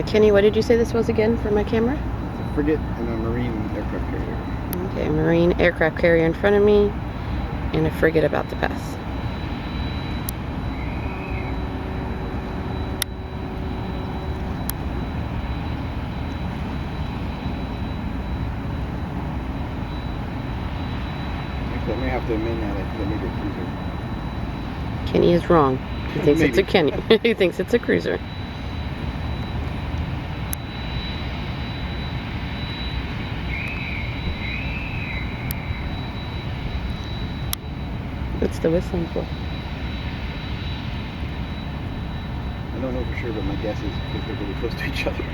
Kenny, what did you say this was again for my camera? It's a frigate and a marine aircraft carrier. Okay, marine aircraft carrier in front of me and a frigate about to pass. I may have to amend that. I think it may be a cruiser. Kenny is wrong. He thinks it's a Kenny. He thinks it's a cruiser. What's the whistling for? I don't know for sure, but my guess is because they're really close to each other.